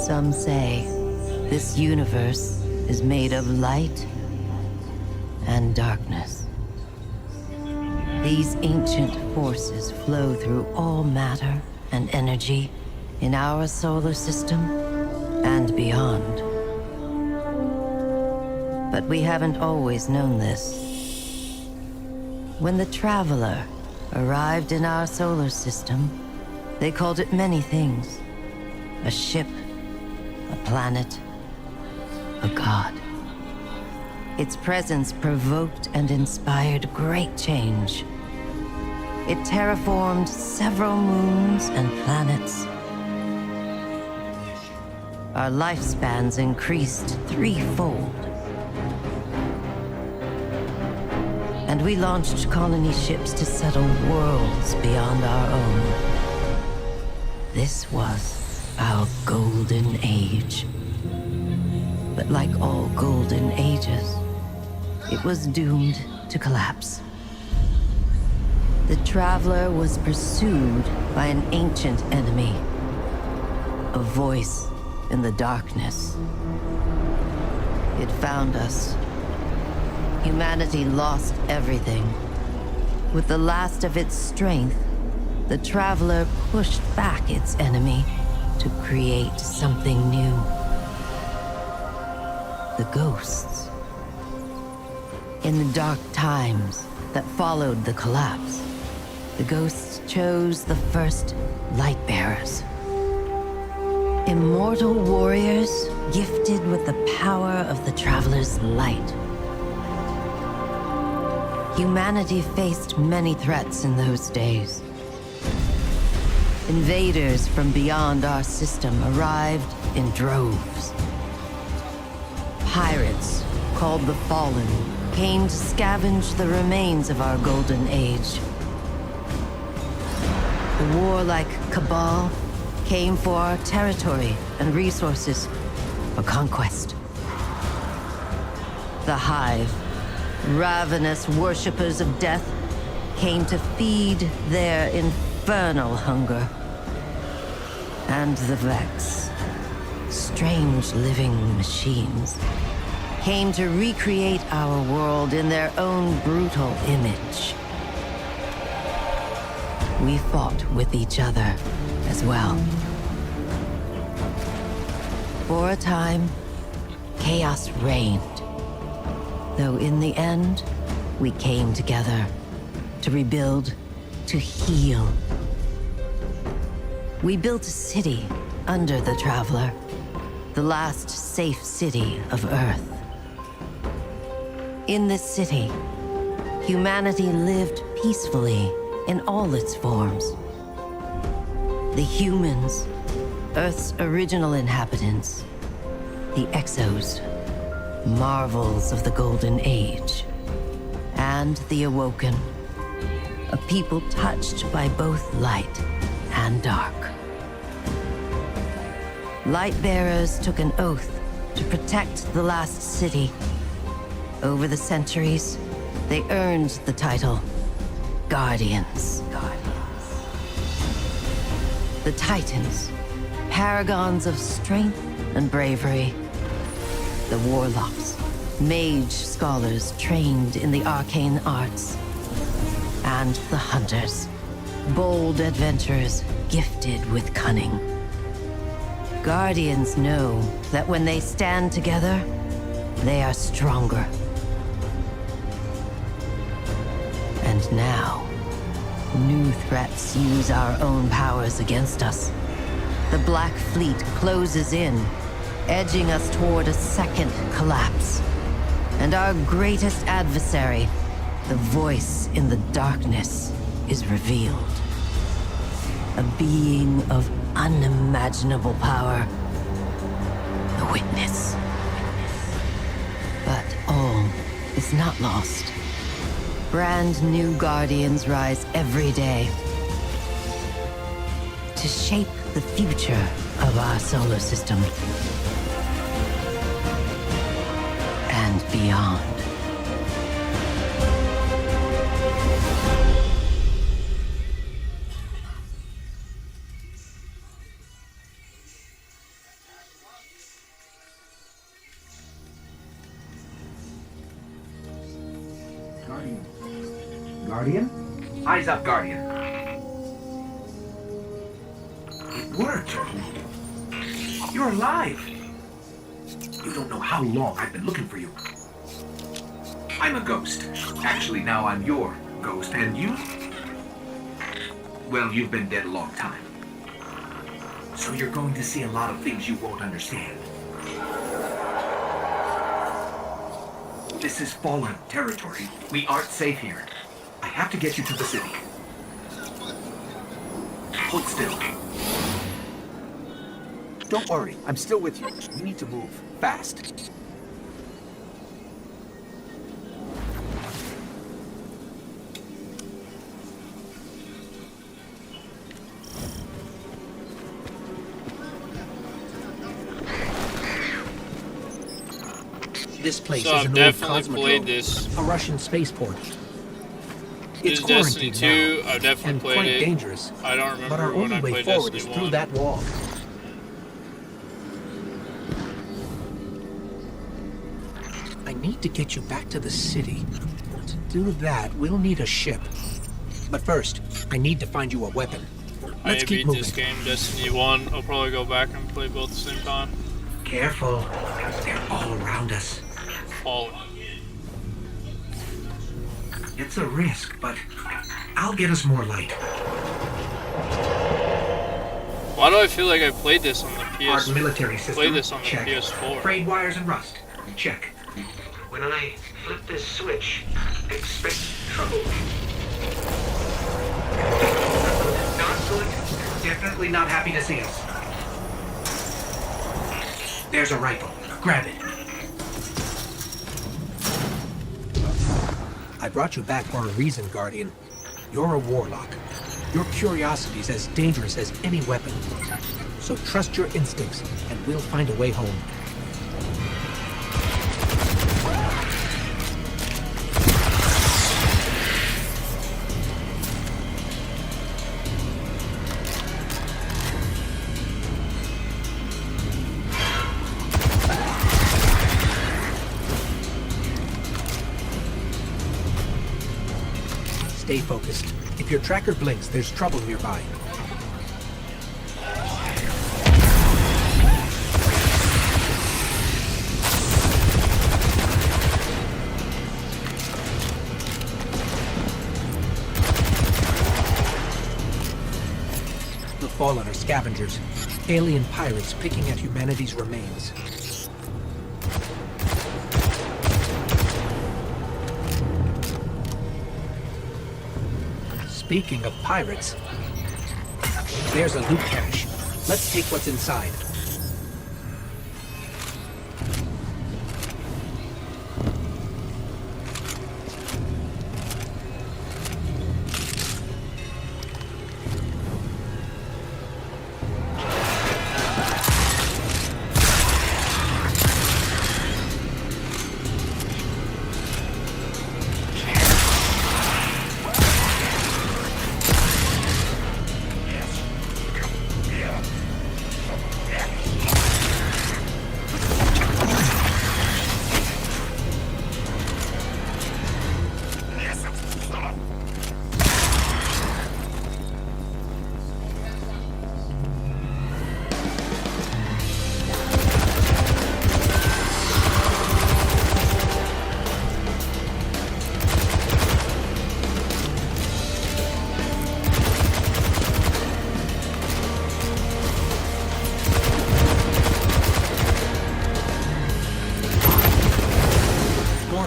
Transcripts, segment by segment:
Some say this universe is made of light and darkness. These ancient forces flow through all matter and energy in our solar system and beyond. But we haven't always known this. When the Traveler arrived in our solar system, they called it many things. A ship, a planet, a god. Its presence provoked and inspired great change. It terraformed several moons and planets. Our lifespans increased threefold. And we launched colony ships to settle worlds beyond our own. This was our golden age. But like all golden ages, it was doomed to collapse. The Traveler was pursued by an ancient enemy, a voice in the darkness. It found us. Humanity lost everything. With the last of its strength, the Traveler pushed back its enemy to create something new. The ghosts. In the dark times that followed the collapse, the ghosts chose the first Lightbearers. Immortal warriors gifted with the power of the Traveler's light. Humanity faced many threats in those days. Invaders from beyond our system arrived in droves. Pirates, called the Fallen, came to scavenge the remains of our golden age. The warlike Cabal came for our territory and resources for conquest. The Hive, ravenous worshippers of death, came to feed their infernal hunger. And the Vex, strange living machines, came to recreate our world in their own brutal image. We fought with each other as well. For a time, chaos reigned. Though in the end, we came together to rebuild, to heal. We built a city under the Traveler, the last safe city of Earth. In this city, humanity lived peacefully in all its forms. The humans, Earth's original inhabitants, the Exos, marvels of the Golden Age, and the Awoken, a people touched by both light and dark. Lightbearers took an oath to protect the last city. Over the centuries, they earned the title Guardians. The Titans, paragons of strength and bravery. The Warlocks, mage scholars trained in the arcane arts. And the Hunters, bold adventurers gifted with cunning. Guardians know that when they stand together, they are stronger. And now, new threats use our own powers against us. The Black Fleet closes in, edging us toward a second collapse. And our greatest adversary, the voice in the darkness, is revealed. A being of unimaginable power. The Witness. But all is not lost. Brand new Guardians rise every day to shape the future of our solar system and beyond. Guardian? Eyes up, Guardian. It worked. You're alive. You don't know how long I've been looking for you. I'm a ghost. Actually, now I'm your ghost, and you? Well, you've been dead a long time. So you're going to see a lot of things you won't understand. This is fallen territory. We aren't safe here. I have to get you to the city. Hold still. Don't worry, I'm still with you. We need to move. Fast. This place So is I've an old definitely cosmodrome, played this. a Russian spaceport. This It's is Destiny quarantined 2. now, I've definitely and played quite it. dangerous. I don't But our remember when only I way played forward Destiny is through 1. that wall. I need to get you back to the city. To do that, we'll need a ship. But first, I need to find you a weapon. I Let's keep beat moving. this game, Destiny 1. I'll probably go back and play both at the same time. Careful, they're all around us. Fallen. It's a risk, but I'll get us more light. Why do I feel like I played this on the PS4? Our military system, Played this on the check. PS4. Frayed wires and rust, check. When I flip this switch, expect trouble. Not good. Definitely not happy to see us. There's a rifle. Grab it. I brought you back for a reason, Guardian. You're a warlock. Your curiosity's as dangerous as any weapon. So trust your instincts, and we'll find a way home. Stay focused. If your tracker blinks, there's trouble nearby. The Fallen are scavengers. Alien pirates picking at humanity's remains. Speaking of pirates, there's a loot cache. Let's take what's inside.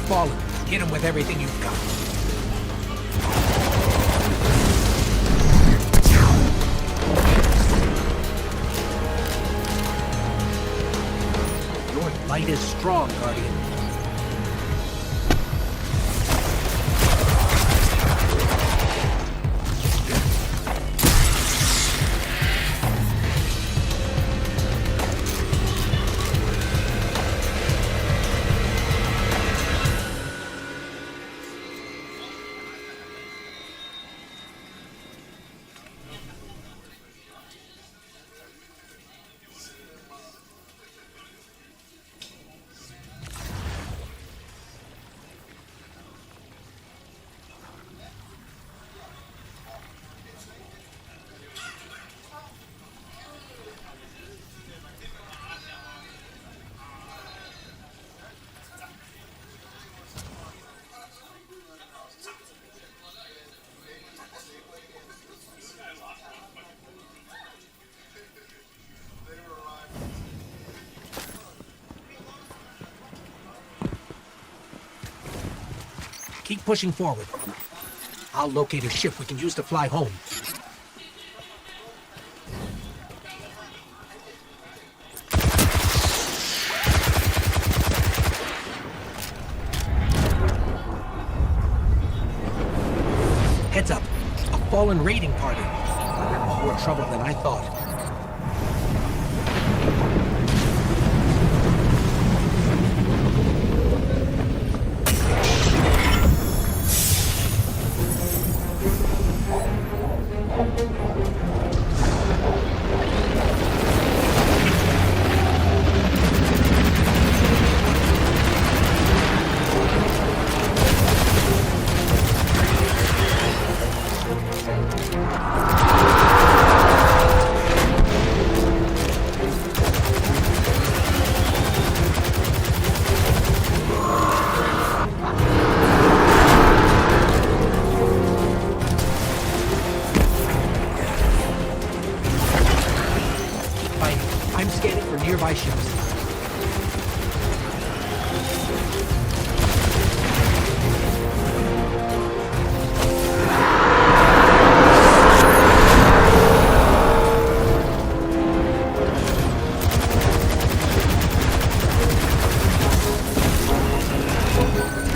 Fallen. Hit him with everything you've got. Your light is strong, Guardian. Keep pushing forward. I'll locate a ship we can use to fly home. Heads up. A fallen raiding party. More trouble than I thought. I'm scanning for nearby ships.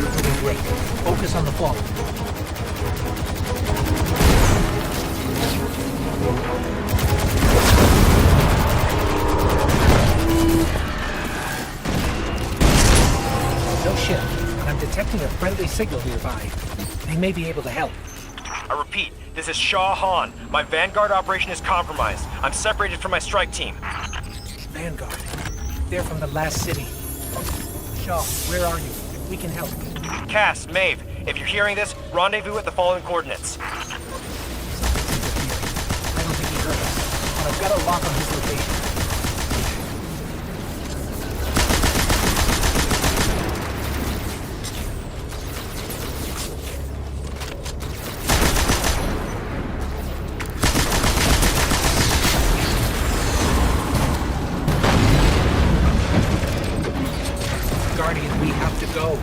You're doing great. Focus on the fall. No ship, but I'm detecting a friendly signal nearby. They may be able to help. I repeat, this is Shaw Han. My Vanguard operation is compromised. I'm separated from my strike team. Vanguard. They're from the last city. Shaw, where are you? We can help. Cass, Maeve, if you're hearing this, rendezvous at the following coordinates. I don't think he heard us, but I've got a lock on his location. Guardian, we have to go.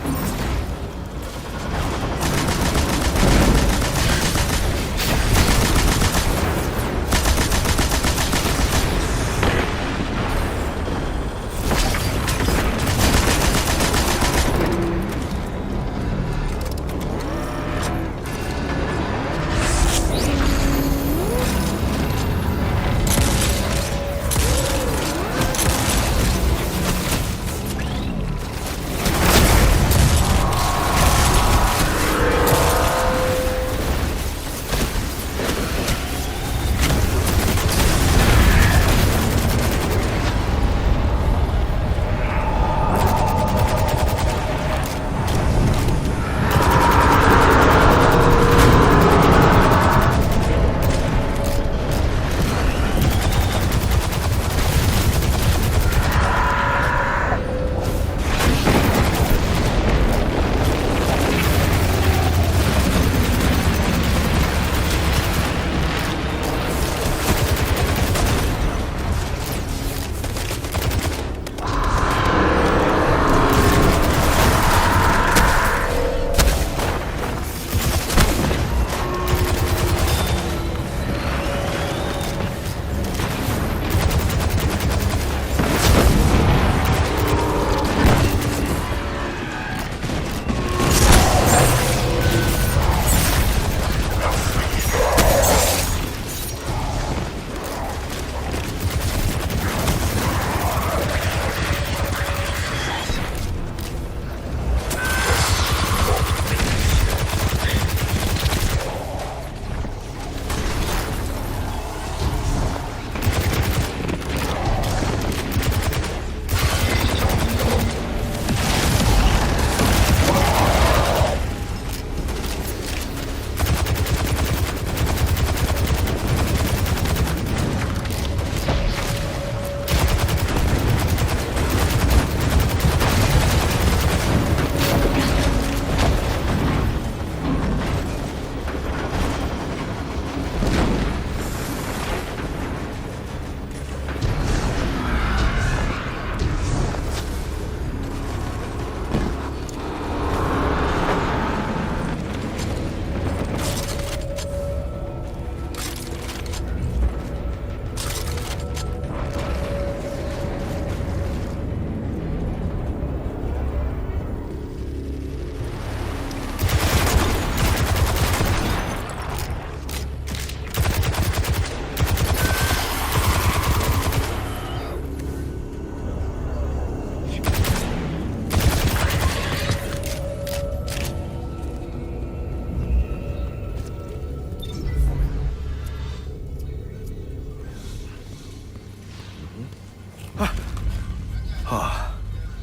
Oh,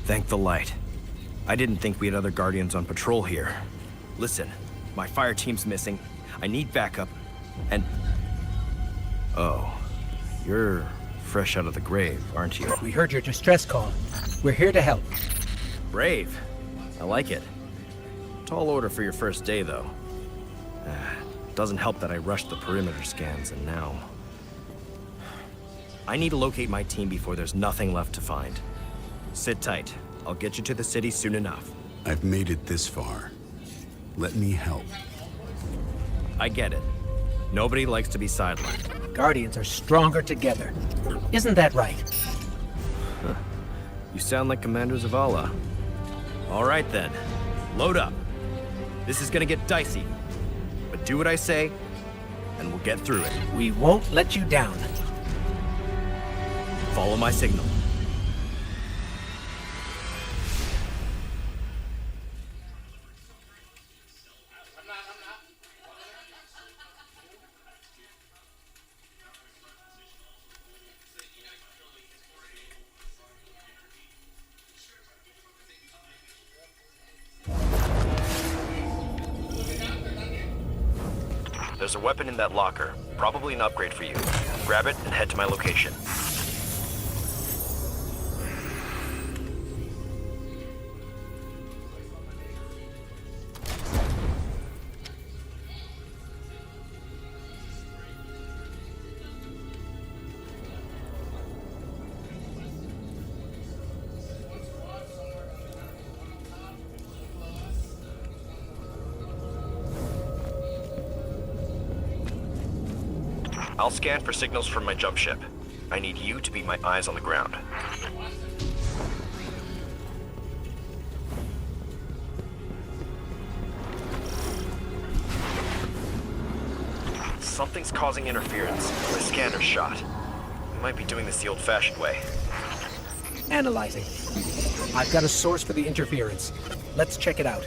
thank the light. I didn't think we had other Guardians on patrol here. Listen, my fire team's missing. I need backup, and... Oh, you're fresh out of the grave, aren't you? We heard your distress call. We're here to help. Brave. I like it. Tall order for your first day, though. Doesn't help that I rushed the perimeter scans, and now... I need to locate my team before there's nothing left to find. Sit tight. I'll get you to the city soon enough. I've made it this far. Let me help. I get it. Nobody likes to be sidelined. Guardians are stronger together. Isn't that right? You sound like Commander Zavala. All right then. Load up. This is gonna get dicey. But do what I say, and we'll get through it. We won't let you down. Follow my signal. There's a weapon in that locker. Probably an upgrade for you. Grab it and head to my location. I'll scan for signals from my jump ship. I need you to be my eyes on the ground. Something's causing interference. My scanner's shot. We might be doing this the old-fashioned way. Analyzing. I've got a source for the interference. Let's check it out.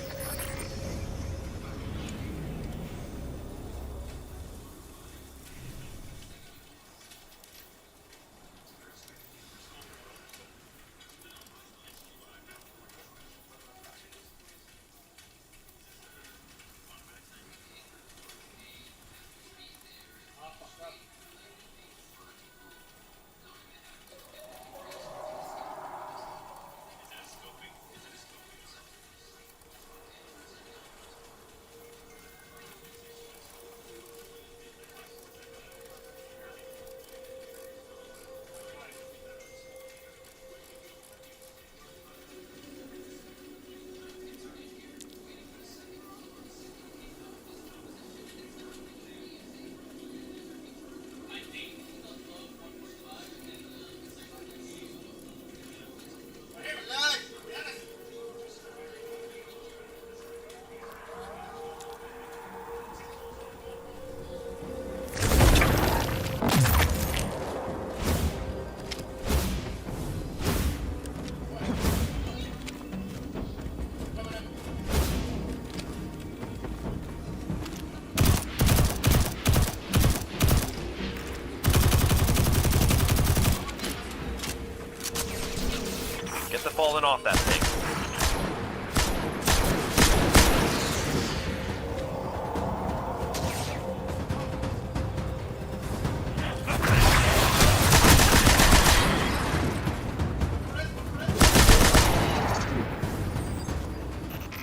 Falling off that thing.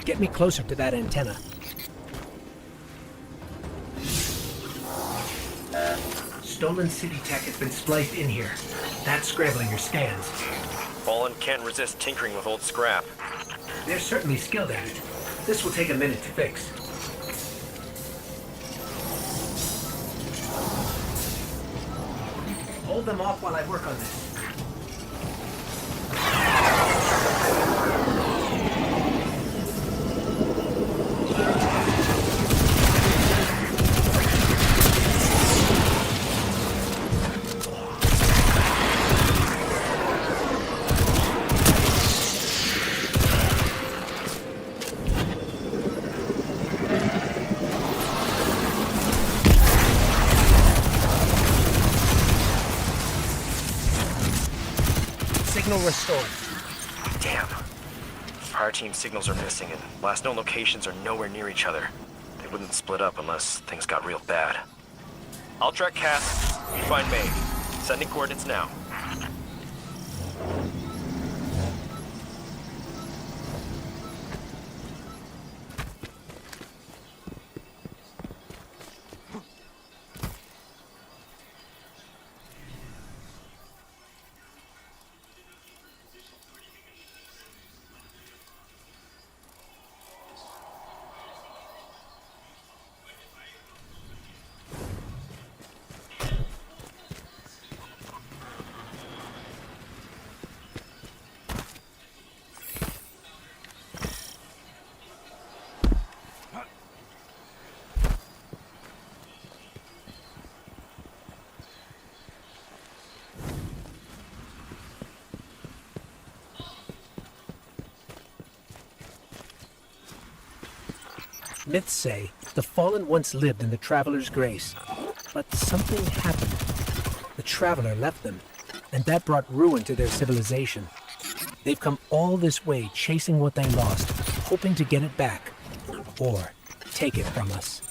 Get me closer to that antenna. Stolen city tech has been spliced in here. That's scrambling your scans. Fallen can't resist tinkering with old scrap. They're certainly skilled at it. This will take a minute to fix. Hold them off while I work on this. Signal restored. Damn. Fire team signals are missing, and last known locations are nowhere near each other. They wouldn't split up unless things got real bad. I'll track Cass. You find May. Sending coordinates now. Myths say the Fallen once lived in the Traveler's Grace, but something happened. The Traveler left them, and that brought ruin to their civilization. They've come all this way chasing what they lost, hoping to get it back, or take it from us.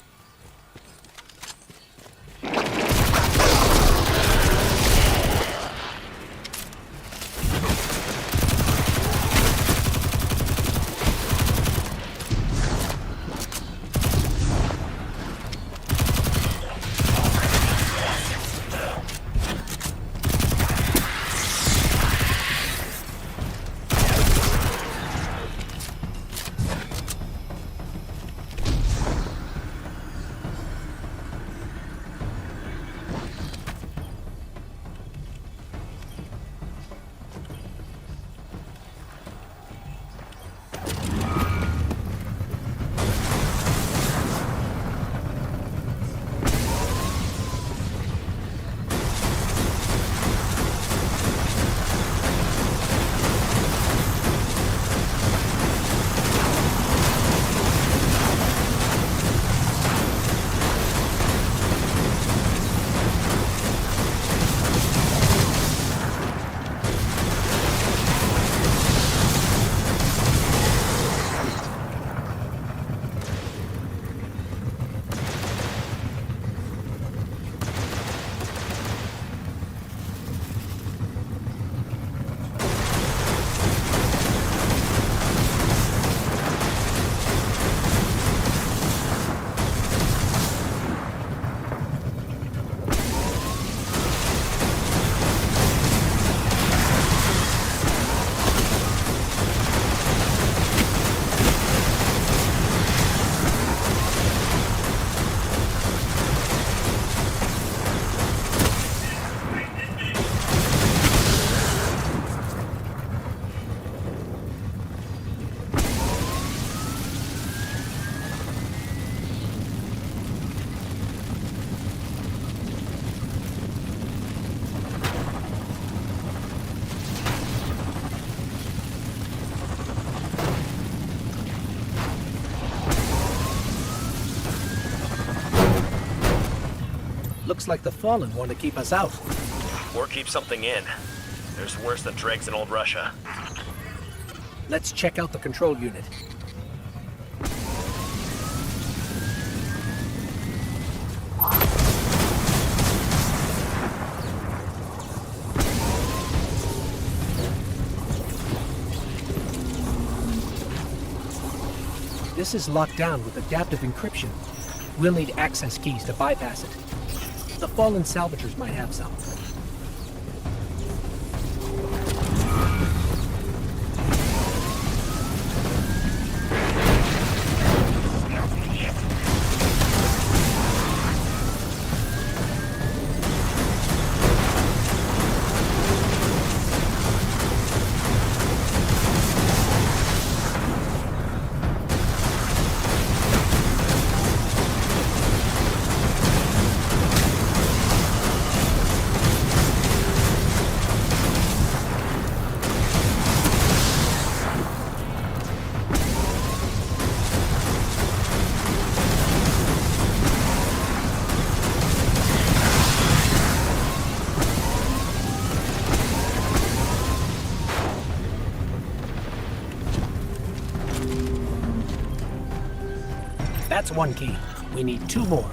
Looks like the Fallen want to keep us out. Or keep something in. There's worse than dregs in old Russia. Let's check out the control unit. This is locked down with adaptive encryption. We'll need access keys to bypass it. The Fallen salvagers might have some. That's one key. We need 2 more.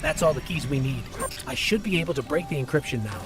That's all the keys we need. I should be able to break the encryption now.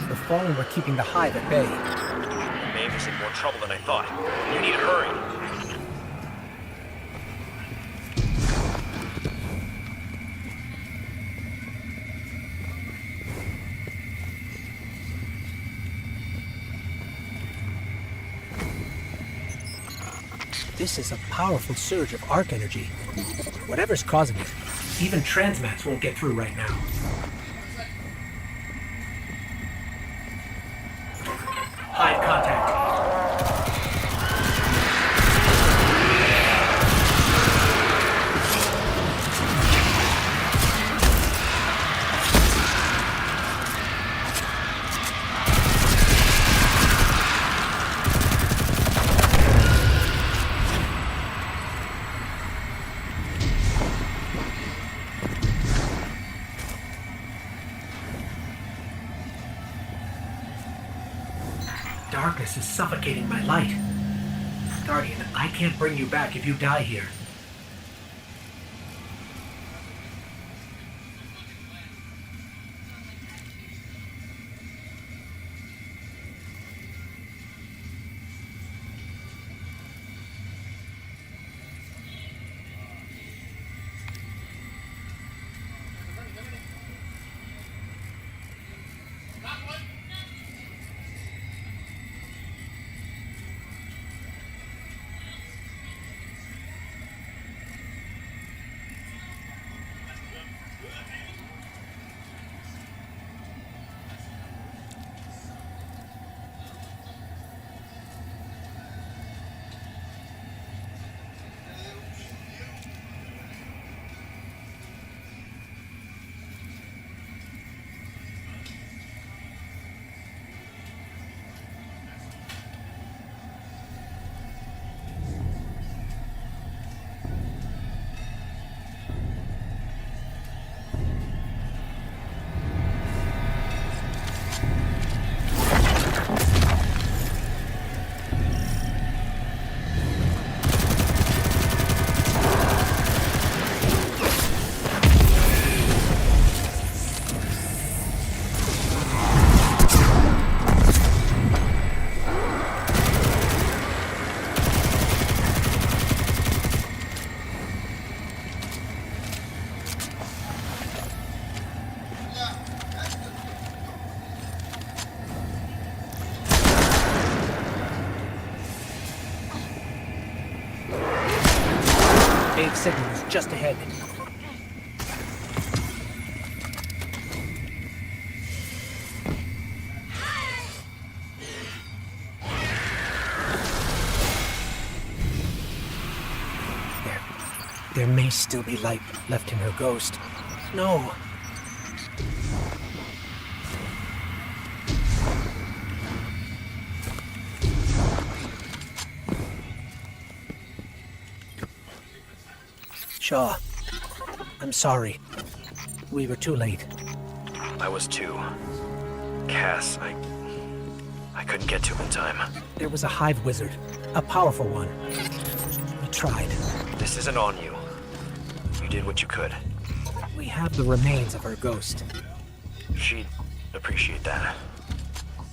The Fallen were keeping the Hive at bay. Mavis in more trouble than I thought. You need to hurry. This is a powerful surge of arc energy. Whatever's causing it, even transmats won't get through right now. Hive contact. Darkness is suffocating my light. Guardian, I can't bring you back if you die here. Abe's signal is just ahead. There may still be light left in her ghost. No. Shaw, I'm sorry. We were too late. I was too. Cass, I couldn't get to him in time. There was a hive wizard, a powerful one. We tried. This isn't on you. You did what you could. We have the remains of her ghost. She'd appreciate that.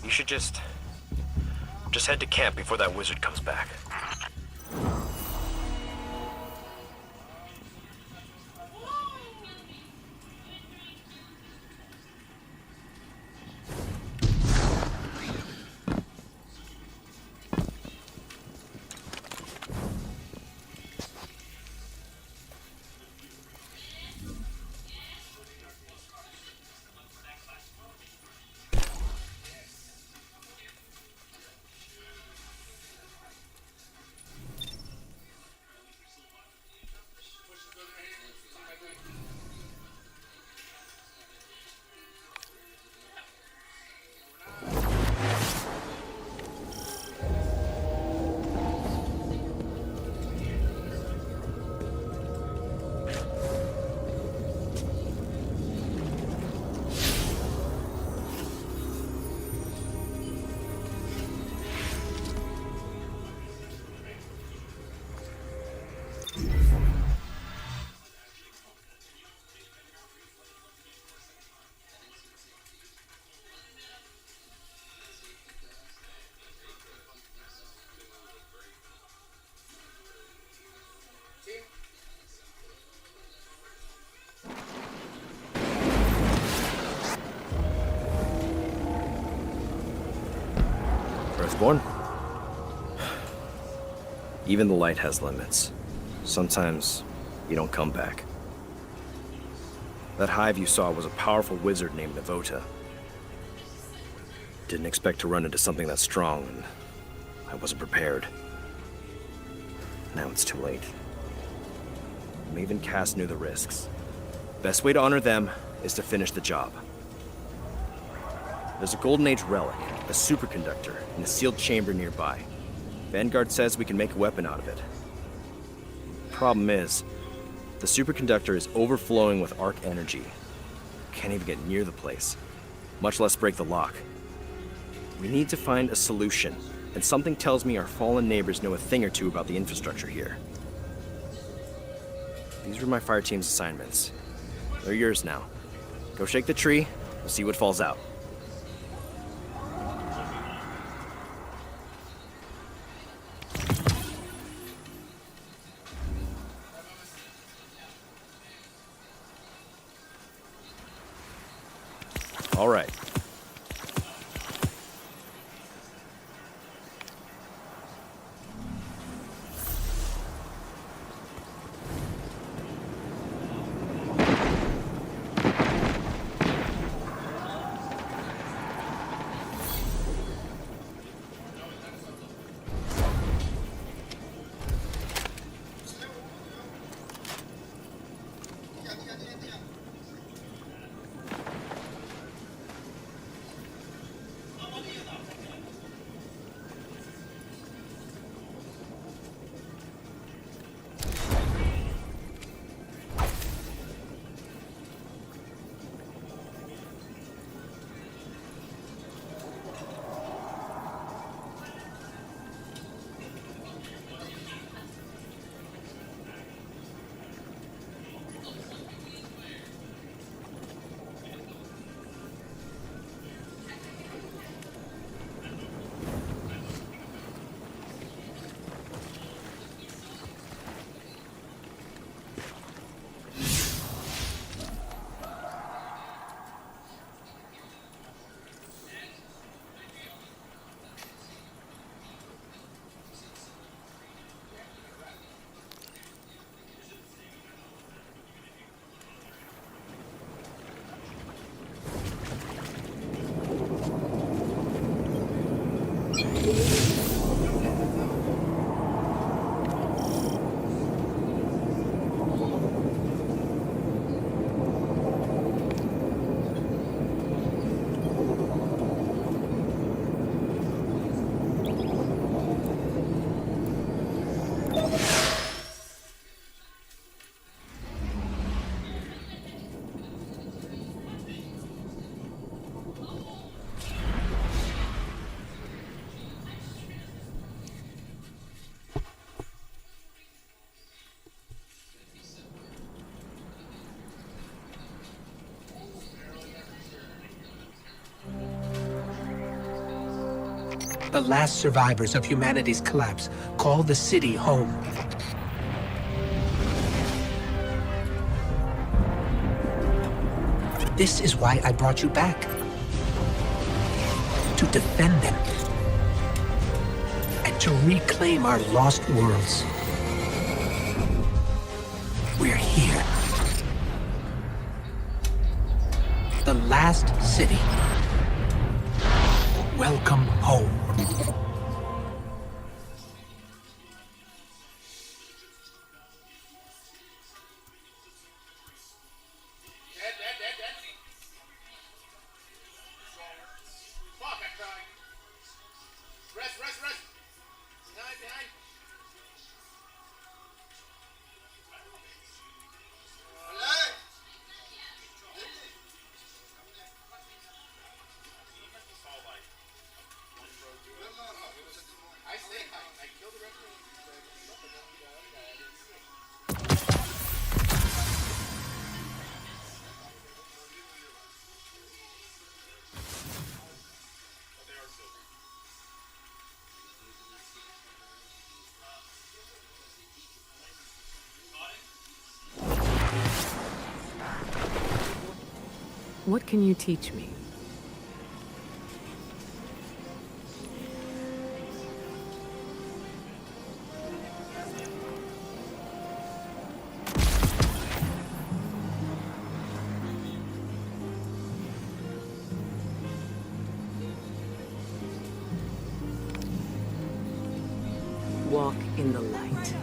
You should just head to camp before that wizard comes back. Earthborn? Even the light has limits. Sometimes you don't come back. That hive you saw was a powerful wizard named Navota. Didn't expect to run into something that strong, and I wasn't prepared. Now it's too late. Maeve and Cass knew the risks. Best way to honor them is to finish the job. There's a Golden Age relic, a superconductor, in a sealed chamber nearby. Vanguard says we can make a weapon out of it. Problem is, the superconductor is overflowing with arc energy. Can't even get near the place, much less break the lock. We need to find a solution, and something tells me our fallen neighbors know a thing or two about the infrastructure here. These were my fire team's assignments. They're yours now. Go shake the tree, we'll see what falls out. All right. The last survivors of humanity's collapse call the city home. This is why I brought you back. To defend them. And to reclaim our lost worlds. We're here. The last city. Welcome home. What can you teach me? Walk in the light.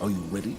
Are you ready?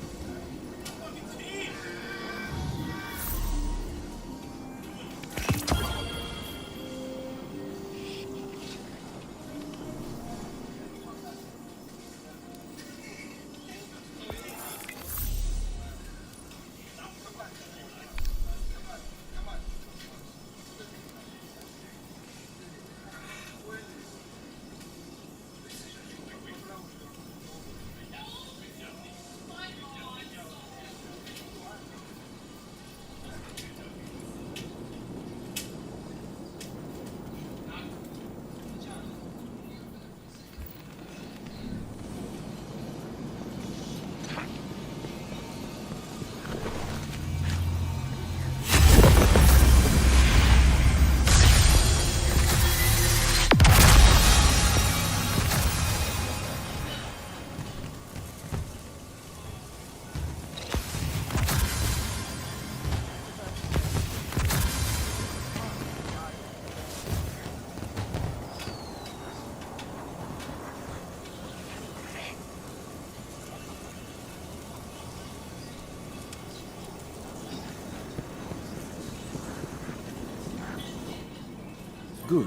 Good.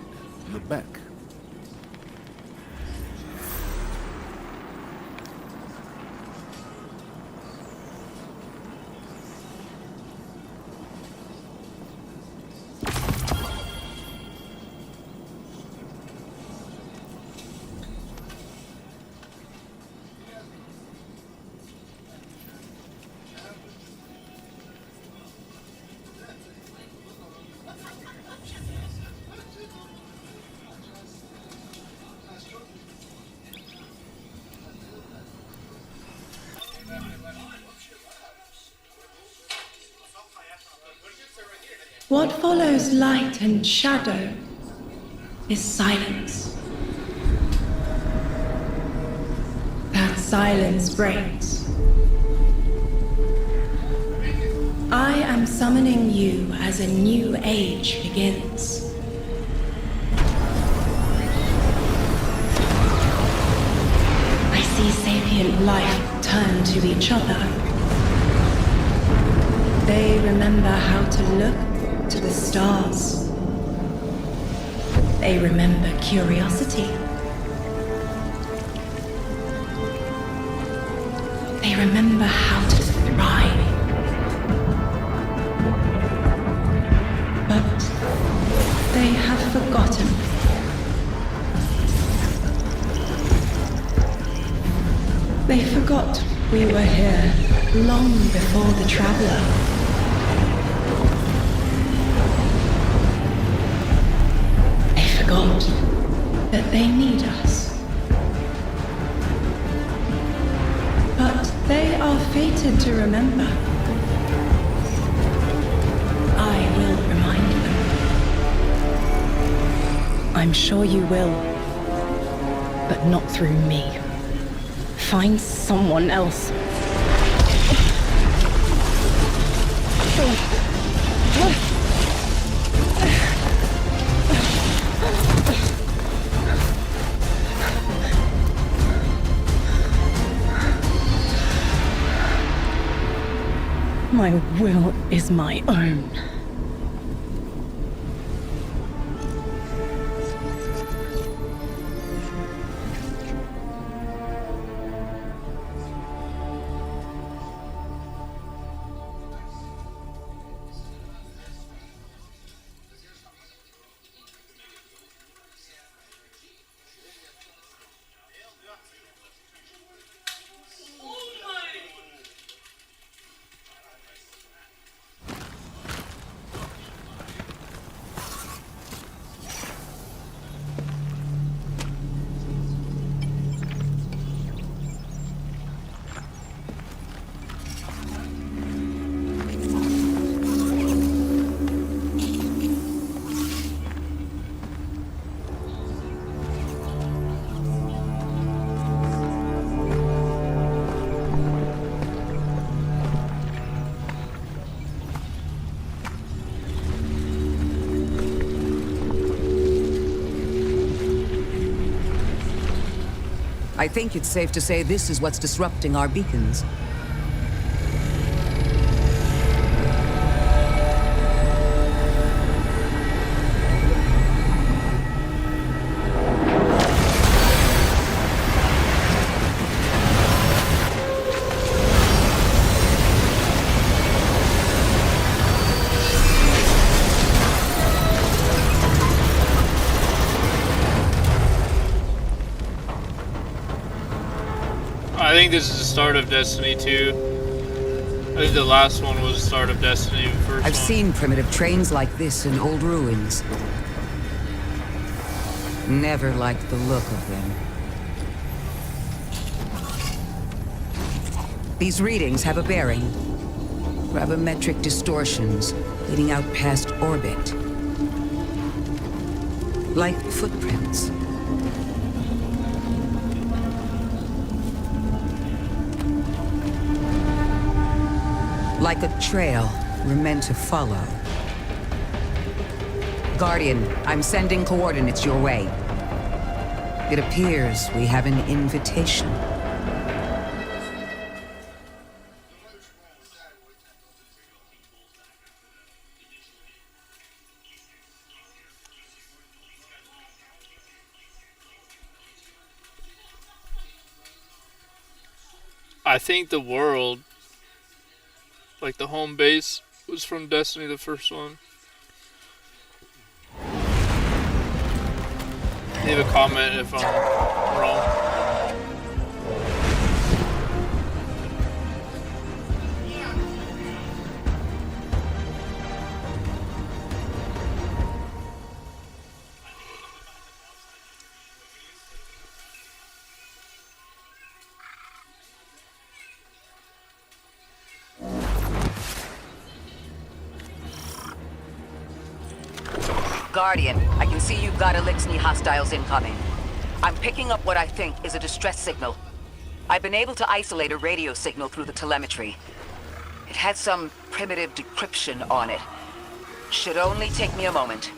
You're back. What follows light and shadow is silence. That silence breaks. I am summoning you as a new age begins. I see sapient life turn to each other. They remember how to look to the stars. They remember curiosity. They remember how to thrive. But they have forgotten. They forgot we were here long before the Traveler. Forgot that they need us. But they are fated to remember. I will remind them. I'm sure you will, but not through me. Find someone else. My will is my own. I think it's safe to say this is what's disrupting our beacons. I think this is the start of Destiny 2. I think the last one was the start of Destiny, the first I've one. seen primitive trains like this in old ruins. Never liked the look of them. These readings have a bearing. Gravimetric distortions leading out past orbit. Like footprints. Like a trail we're meant to follow. Guardian, I'm sending coordinates your way. It appears we have an invitation. I think the world, like the home base, was from Destiny, the first one. Leave a comment if I'm wrong. Guardian, I can see you've got Elixni hostiles incoming. I'm picking up what I think is a distress signal. I've been able to isolate a radio signal through the telemetry. It had some primitive decryption on it. Should only take me a moment.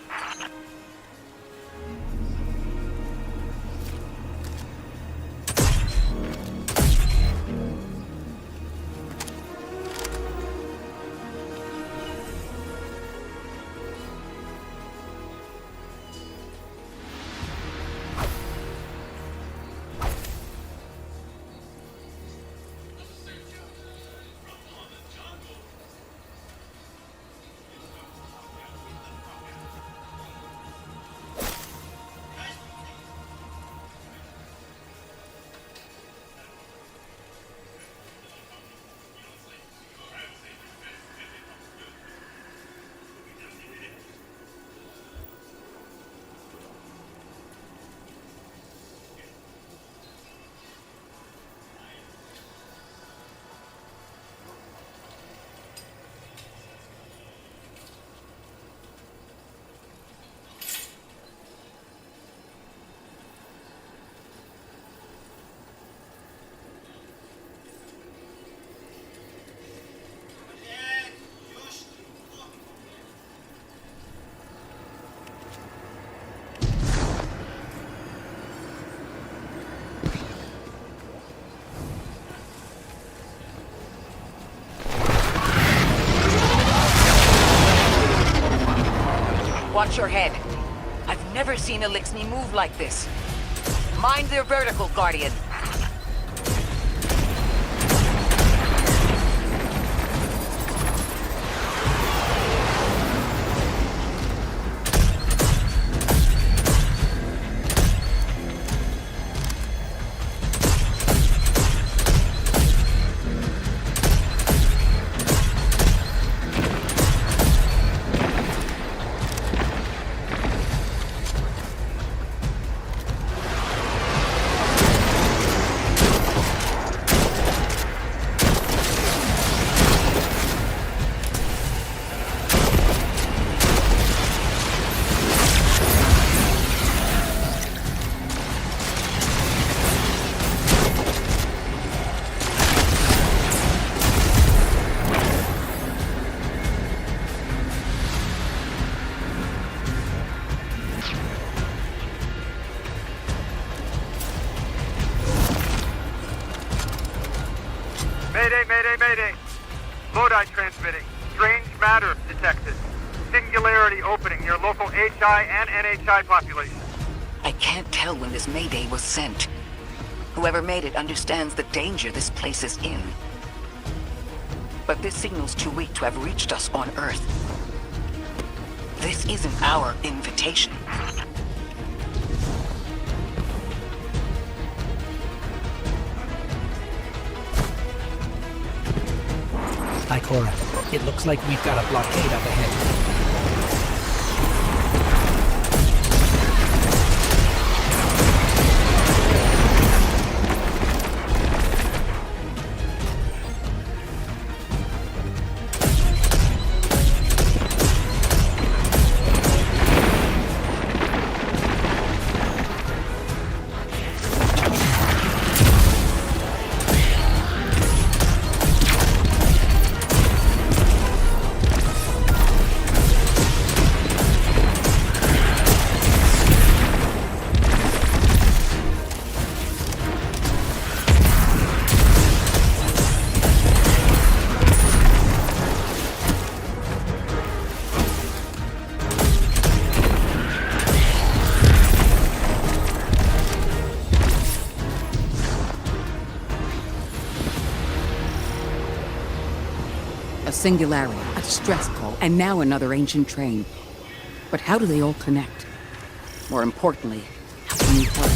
Watch your head. I've never seen Elixni move like this. Mind their vertical, Guardian. Mayday. Lodi transmitting. Strange matter detected. Singularity opening near local HI and NHI population. I can't tell when this Mayday was sent. Whoever made it understands the danger this place is in. But this signal's too weak to have reached us on Earth. This isn't our invitation. Hi, Cora. It looks like we've got a blockade up ahead. singularity, a distress call, and now another ancient train. But how do they all connect? More importantly, how can you help?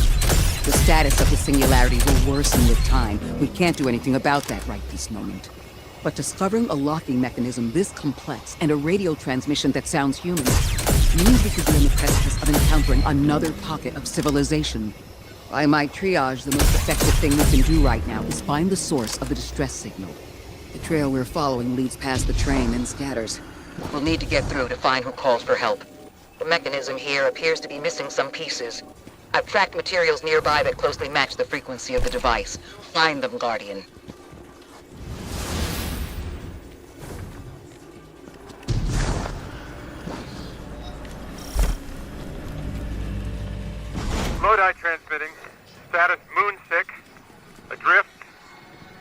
The status of the singularity will worsen with time. We can't do anything about that right this moment. But discovering a locking mechanism this complex and a radio transmission that sounds human means we could be on the precipice of encountering another pocket of civilization. By my triage, the most effective thing we can do right now is find the source of the distress signal. The trail we're following leads past the train and scatters. We'll need to get through to find who calls for help. The mechanism here appears to be missing some pieces. I've tracked materials nearby that closely match the frequency of the device. Find them, Guardian. Lodi transmitting. Status moonsick. Adrift.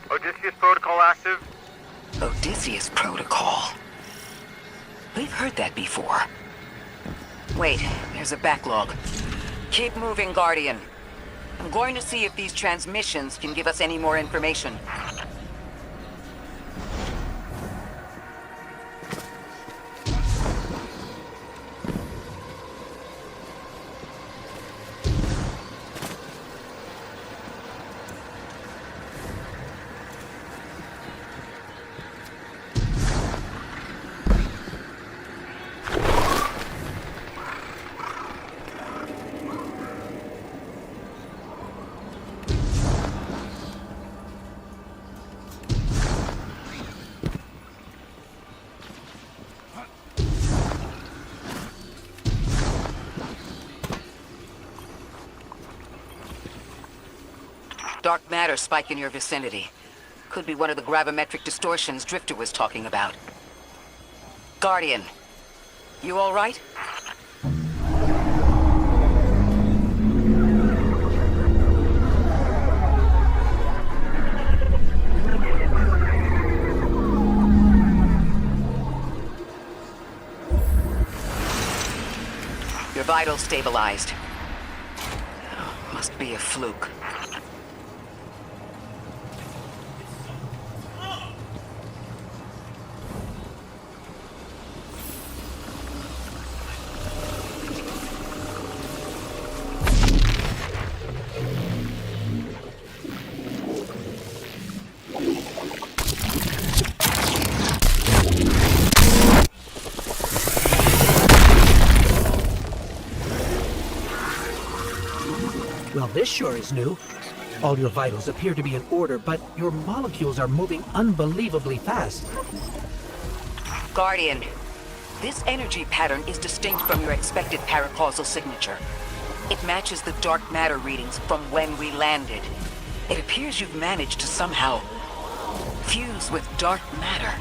Odysseus protocol active. Odysseus protocol. We've heard that before. Wait, there's a backlog. Keep moving, Guardian. I'm going to see if these transmissions can give us any more information. Dark matter spike in your vicinity. Could be one of the gravimetric distortions Drifter was talking about. Guardian, you all right? Your vitals stabilized. Must be a fluke. Well, this sure is new. All your vitals appear to be in order, but your molecules are moving unbelievably fast. Guardian, this energy pattern is distinct from your expected paracausal signature. It matches the dark matter readings from when we landed. It appears you've managed to somehow fuse with dark matter.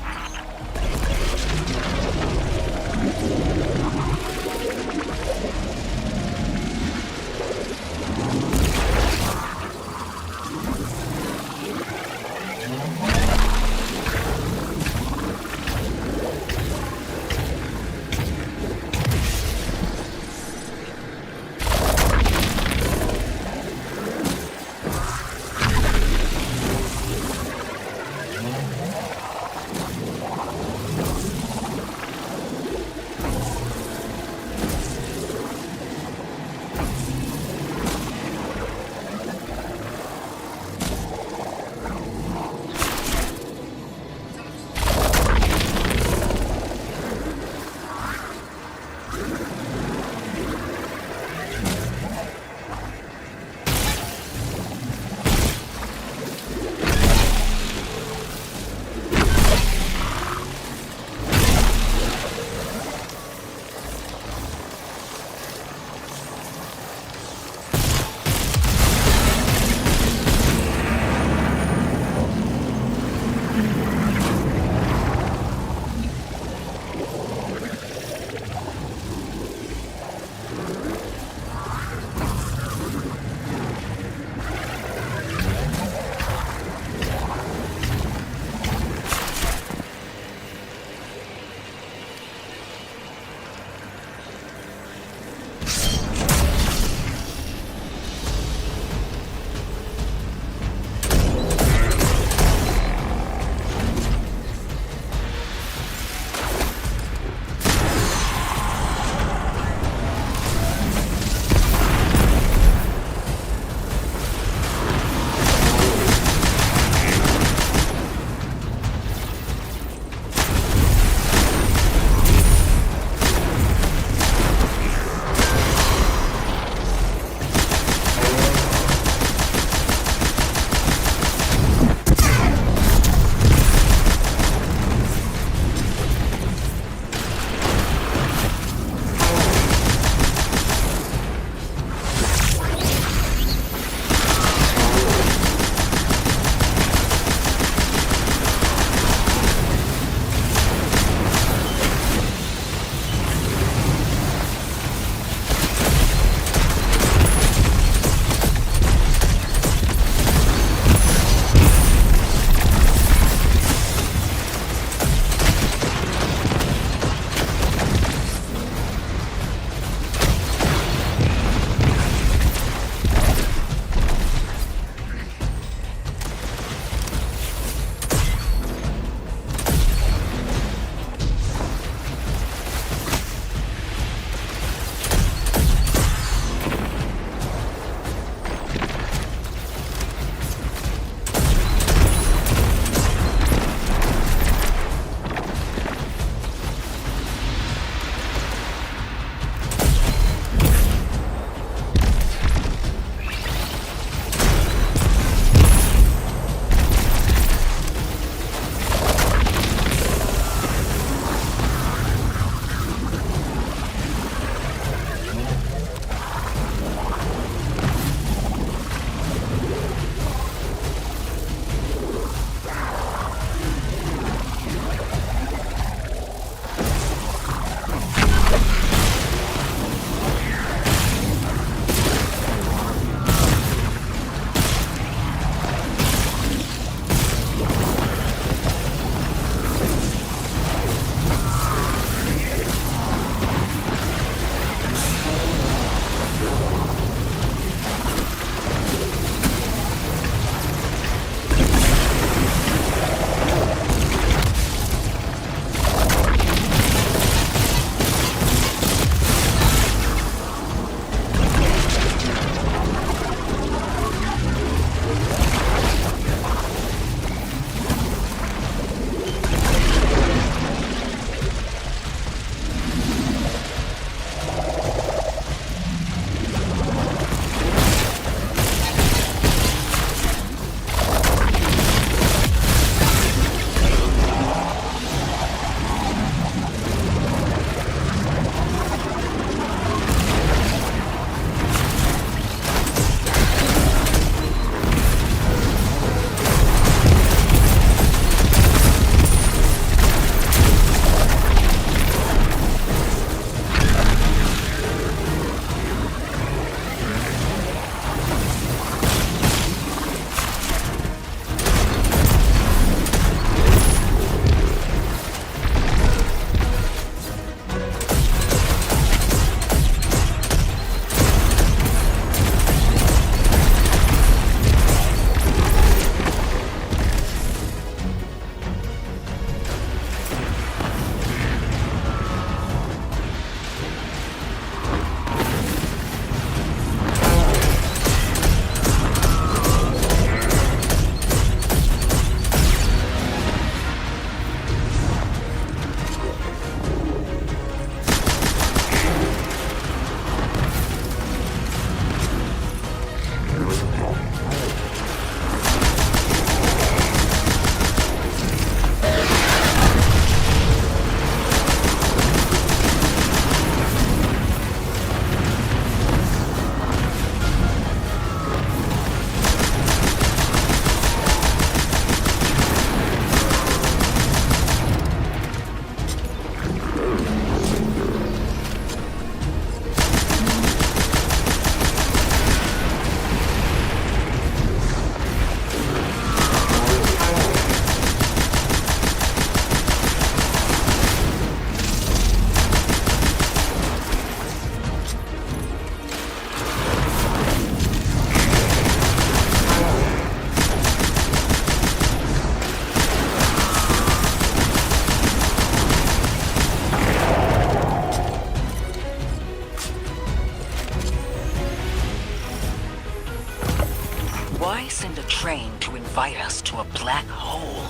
train to invite us to a black hole.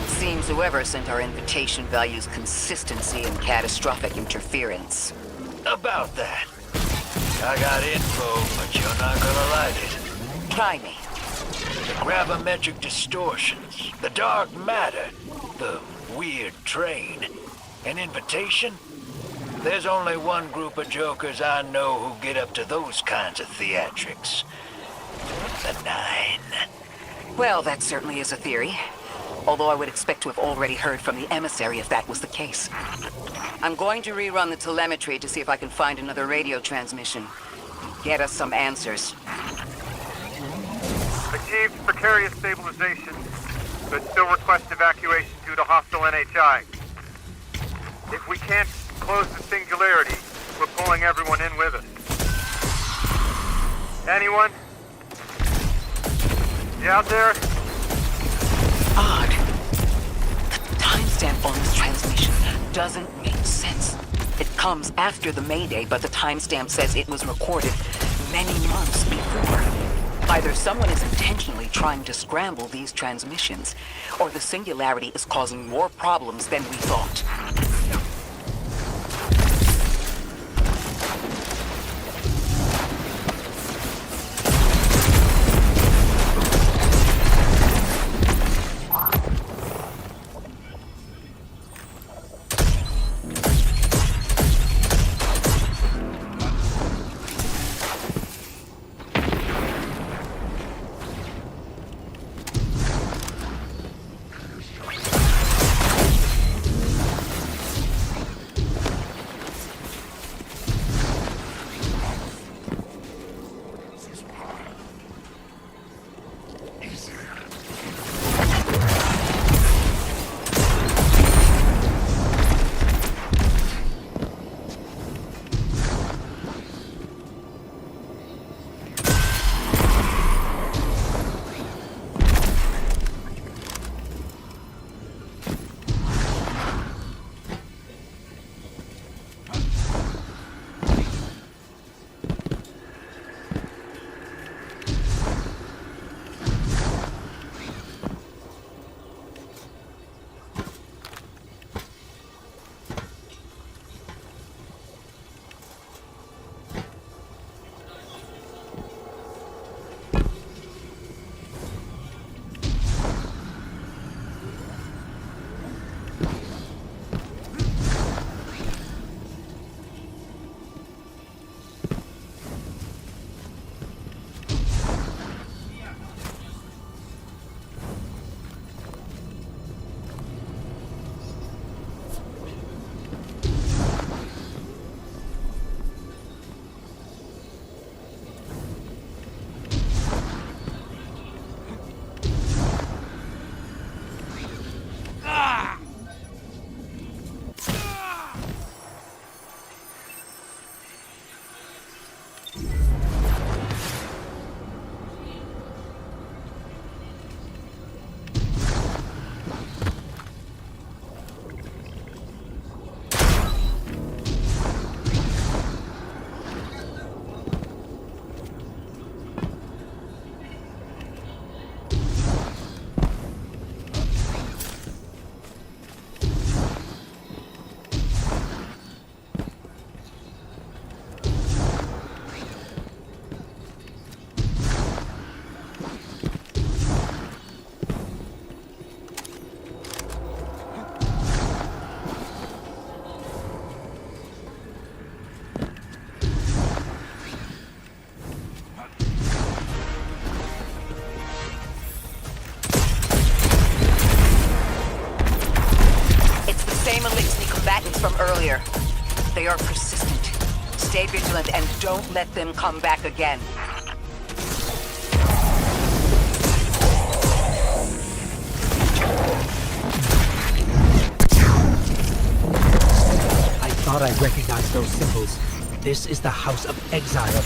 Seems whoever sent our invitation values consistency and catastrophic interference. About that. I got info, but you're not gonna like it. Try me. The gravimetric distortions, the dark matter, the weird train. An invitation? There's only one group of jokers I know who get up to those kinds of theatrics. The Nine. Well, that certainly is a theory. Although I would expect to have already heard from the emissary if that was the case. I'm going to rerun the telemetry to see if I can find another radio transmission. Get us some answers. Achieved precarious stabilization, but still request evacuation due to hostile NHI. If we can't close the singularity, we're pulling everyone in with us. Anyone? You out there? Odd. The timestamp on this transmission doesn't make sense. It comes after the Mayday, but the timestamp says it was recorded many months before. Either someone is intentionally trying to scramble these transmissions, or the singularity is causing more problems than we thought. From earlier. They are persistent. Stay vigilant and don't let them come back again. I thought I recognized those symbols. This is the House of Exile.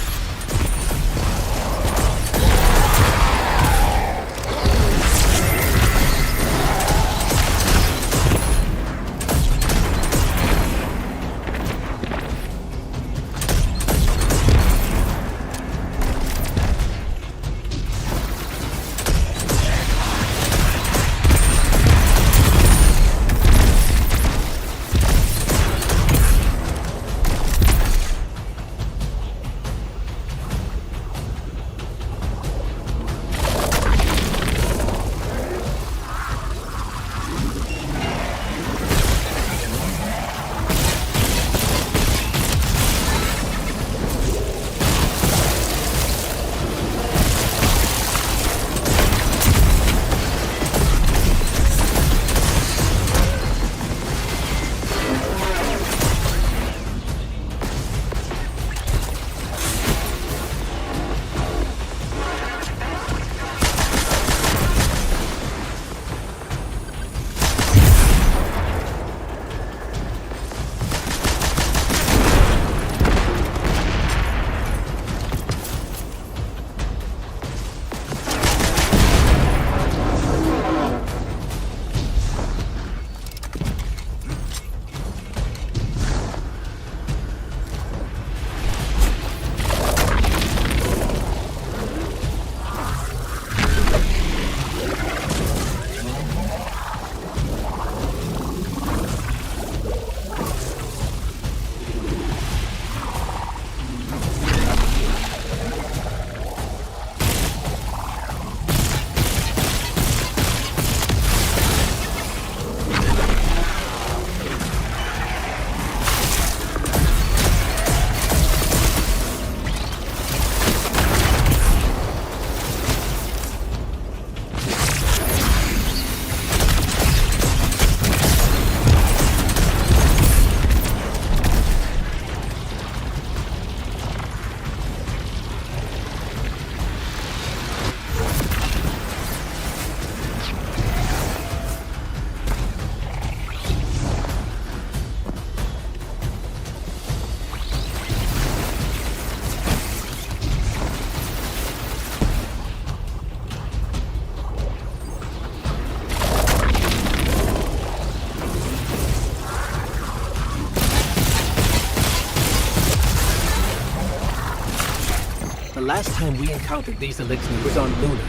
last time we encountered these Elixir was on Luna.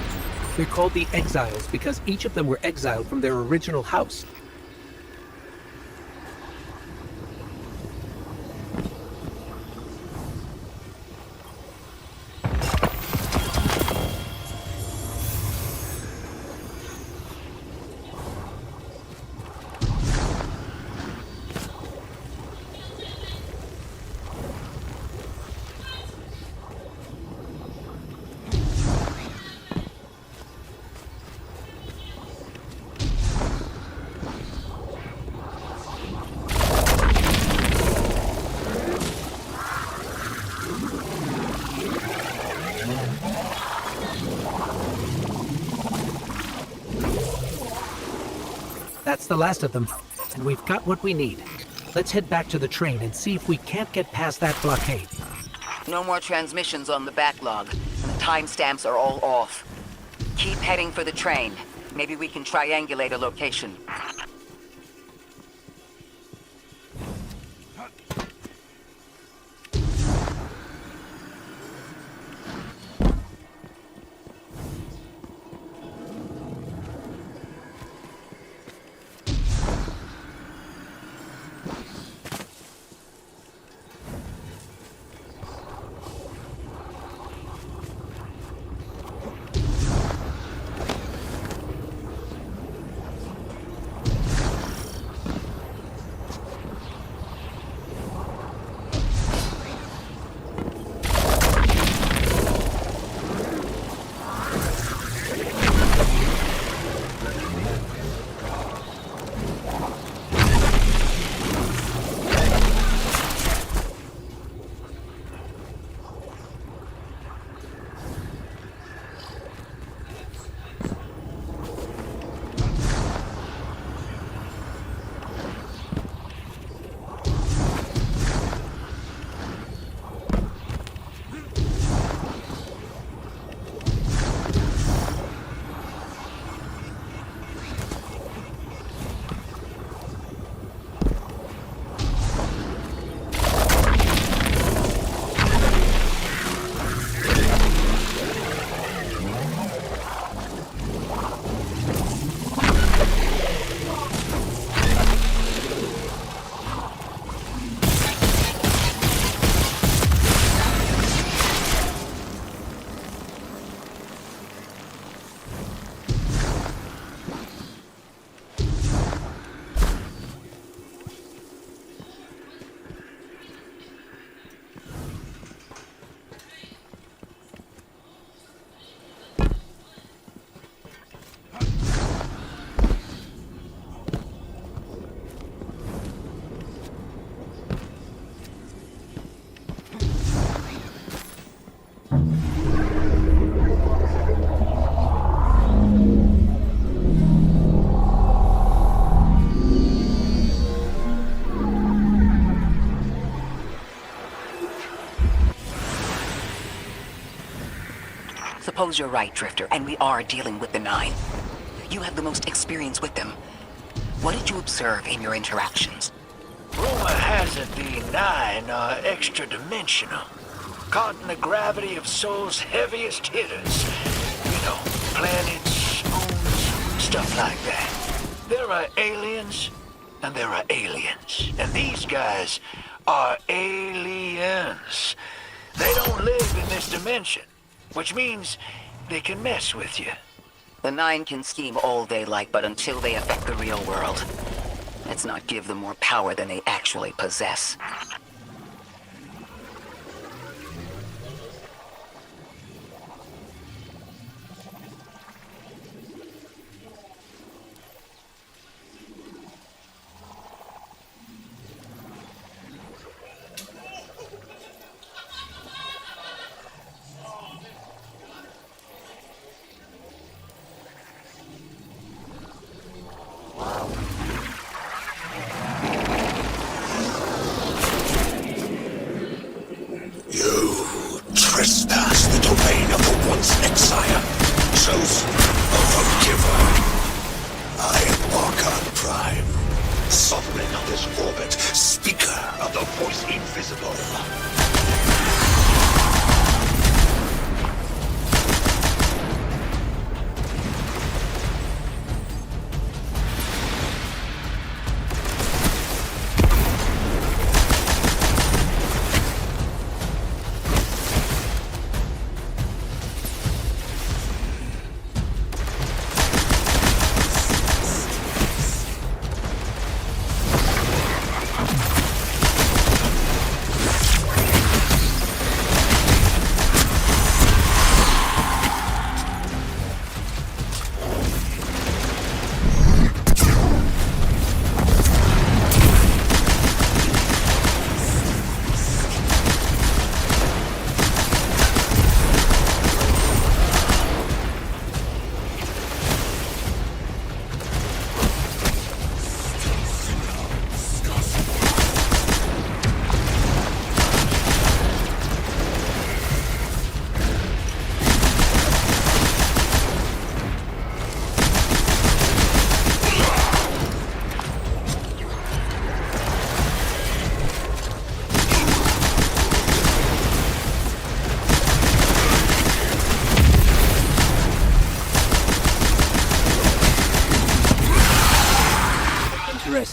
They're called the Exiles because each of them were exiled from their original house. That's the last of them, and we've got what we need. Let's head back to the train and see if we can't get past that blockade. No more transmissions on the backlog, and the timestamps are all off. Keep heading for the train. Maybe we can triangulate a location. Suppose you're right, Drifter, and we are dealing with the Nine. You have the most experience with them. What did you observe in your interactions? Rumor has it the Nine are extra-dimensional, caught in the gravity of Sol's heaviest hitters. You know, planets, moons, stuff like that. There are aliens, and there are aliens. And these guys are aliens. They don't live in this dimension, which means they can mess with you. The Nine can scheme all they like, but until they affect the real world, let's not give them more power than they actually possess. Trespass the domain of the once exile, chosen overgiver. I am Archon Prime, sovereign of this orbit, speaker of the voice invisible.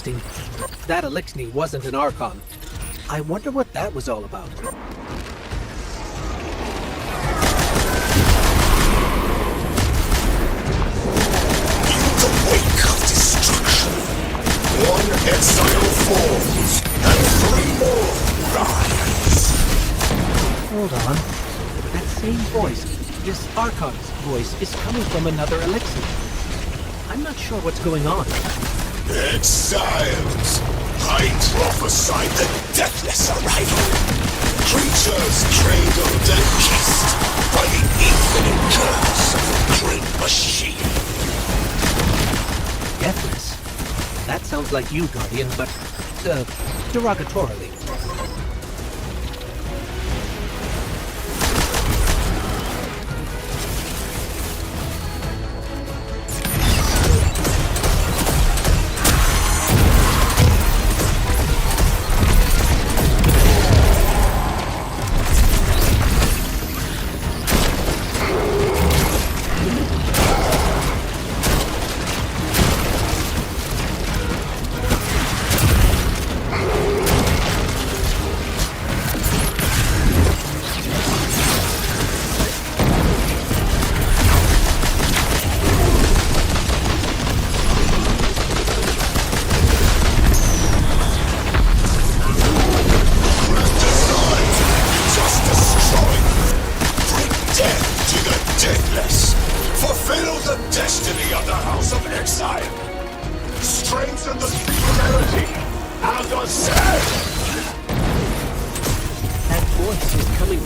interesting. That Elixni wasn't an Archon. I wonder what that was all about. The wake of destruction. One exile falls, and three more rise. Hold on. That same voice, this Archon's voice, is coming from another Elixir. I'm not sure what's going on. Exiles! I prophesied the deathless arrival. Creatures cradled and kissed by the infinite curse of the great machine. Deathless? That sounds like you, Guardian, but, derogatorily.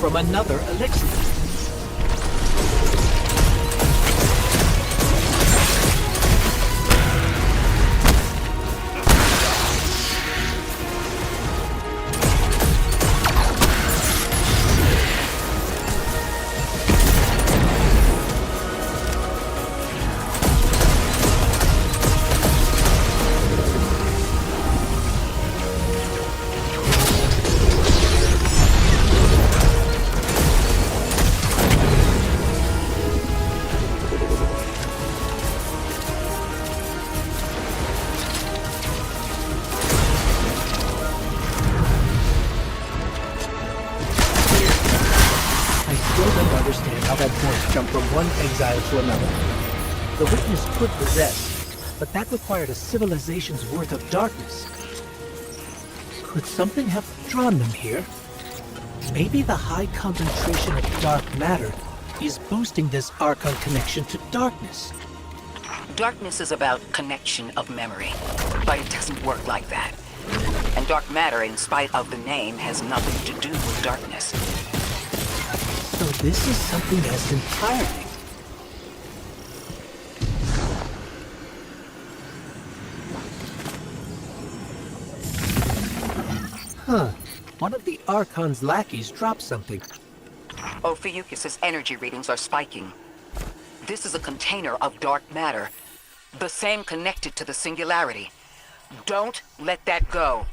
From another Elixir. Jump from one exile to another. The witness could possess, but that required a civilization's worth of darkness. Could something have drawn them here? Maybe the high concentration of dark matter is boosting this Archon connection to darkness. Darkness is about connection of memory, but it doesn't work like that. And dark matter, in spite of the name, has nothing to do with darkness. So this is something else entirely. Huh. One of the Archon's lackeys dropped something. Ophiuchus's energy readings are spiking. This is a container of dark matter, the same connected to the singularity. Don't let that go.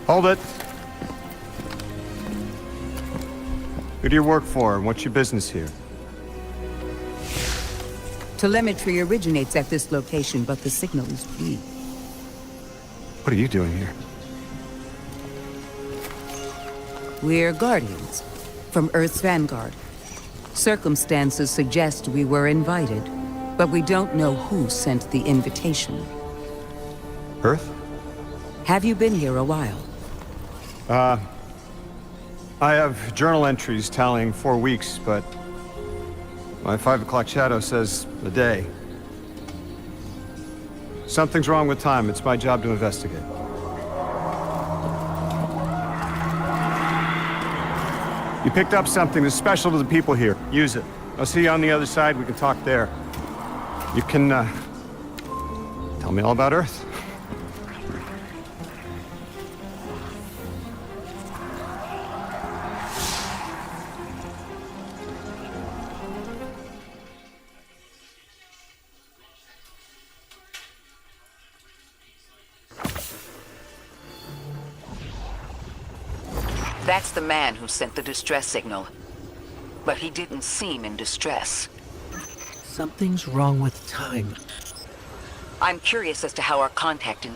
Hold it. Who do you work for, and what's your business here? Telemetry originates at this location, but the signal is weak. What are you doing here? We're Guardians, from Earth's vanguard. Circumstances suggest we were invited, but we don't know who sent the invitation. Earth? Have you been here a while? I have journal entries tallying 4 weeks, but my 5 o'clock shadow says a day. Something's wrong with time. It's my job to investigate. You picked up something that's special to the people here. Use it. I'll see you on the other side. We can talk there. You can, tell me all about Earth. That's the man who sent the distress signal. but he didn't seem in distress. Something's wrong with time. I'm curious as to how our contact in